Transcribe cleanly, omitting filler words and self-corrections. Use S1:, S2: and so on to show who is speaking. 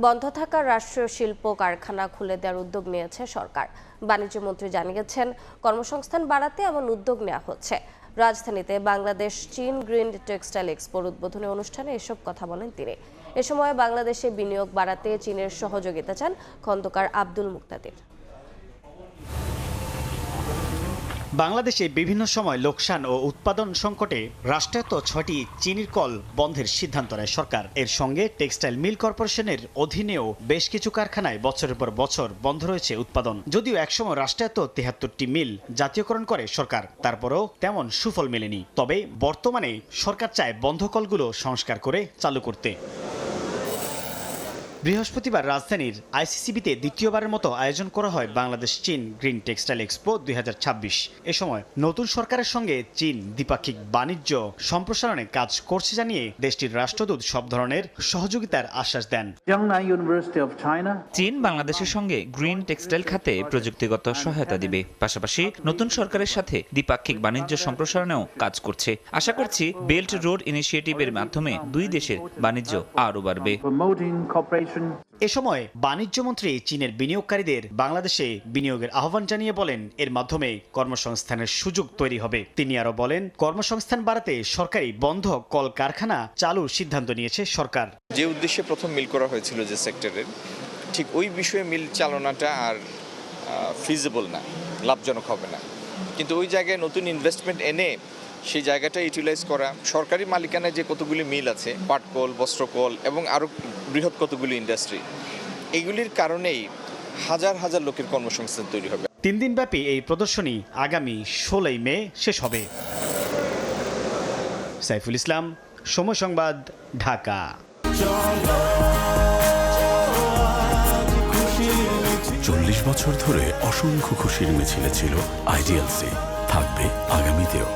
S1: বন্ধ থাকা রাষ্ট্রীয় শিল্প কারখানা খুলে দেওয়ার উদ্যোগ নিয়েছে সরকার। বাণিজ্য মন্ত্রী জানিয়েছেন, কর্মসংস্থান বাড়াতে এমন উদ্যোগ নেওয়া হচ্ছে। রাজধানীতে বাংলাদেশ চীন গ্রিন টেক্সটাইল এক্সপোর উদ্বোধনী অনুষ্ঠানে এসব কথা বলেন তিনি। এ সময় বাংলাদেশে বিনিয়োগ বাড়াতে চীনের সহযোগিতা চান খন্দকার আব্দুল মুক্তাদির।
S2: বাংলাদেশে বিভিন্ন সময় লোকসান ও উৎপাদন সংকটে রাষ্ট্রায়ত্ত 6টি চিনির কল বন্ধের সিদ্ধান্ত নেয় সরকার। এর সঙ্গে টেক্সটাইল মিল কর্পোরেশনের অধীনেও বেশ কিছু কারখানায় বছরের পর বছর বন্ধ রয়েছে উৎপাদন। যদিও একসময় রাষ্ট্রায়ত্ত 73টি মিল জাতীয়করণ করে সরকার, তারপরেও তেমন সুফল মেলেনি। তবে বর্তমানে সরকার চায় বন্ধ কলগুলো সংস্কার করে চালু করতে। বৃহস্পতিবার রাজধানীর আইসিসিবিতে দ্বিতীয়বারের মতো আয়োজন করা হয় বাংলাদেশ চীন গ্রিন টেক্সটাইল এক্সপো 2026। এ সময় নতুন সরকারের সঙ্গে চীন দ্বিপাক্ষিক বাণিজ্য সম্প্রসারণে কাজ করছে জানিয়ে দেশটির রাষ্ট্রদূত সব ধরনের সহযোগিতার আশ্বাস দেন।
S3: চীন বাংলাদেশের সঙ্গে গ্রিন টেক্সটাইল খাতে প্রযুক্তিগত সহায়তা দিবে, পাশাপাশি নতুন সরকারের সাথে দ্বিপাক্ষিক বাণিজ্য সম্প্রসারণেও কাজ করছে। আশা করছি বেল্ট রোড ইনিশিয়েটিভের মাধ্যমে দুই দেশের বাণিজ্য আরও বাড়বে।
S2: এ সময় বাণিজ্য মন্ত্রী চীনের বিনিয়োগকারীদের বাংলাদেশে বিনিয়োগের আহ্বান জানিয়ে বলেন, এর মাধ্যমে কর্মসংস্থানের সুযোগ তৈরি হবে। তিনি আরো বলেন, কর্মসংস্থান বাড়াতে সরকারি বন্ধ কল কারখানা চালুর সিদ্ধান্ত নিয়েছে সরকার।
S4: যে উদ্দেশ্যে প্রথম মিল করা হয়েছিল যে সেক্টরের, ঠিক ওই বিষয়ে মিল চালনাটা আর ফিজিবল না, লাভজনক হবে না। কিন্তু ওই জায়গায় নতুন ইনভেস্টমেন্ট এনে সেই জায়গাটা ইউটিলাইজ করা, সরকারি মালিকানায় যে কতগুলি মিল আছে, পাটকল, বস্ত্রকল এবং আরও বৃহৎ কতগুলি ইন্ডাস্ট্রি, এগুলির কারণেই হাজার হাজার লোকের কর্মসংস্থান তৈরি হবে।
S2: 3 দিনব্যাপী এই প্রদর্শনী আগামী 16 মে শেষ হবে। সাইফুল ইসলাম, সময় সংবাদ, ঢাকা।
S5: 40 বছর ধরে অসংখ্য খুশির মিছিলে ছিল আইডিএলসি, থাকবে আগামীতেও।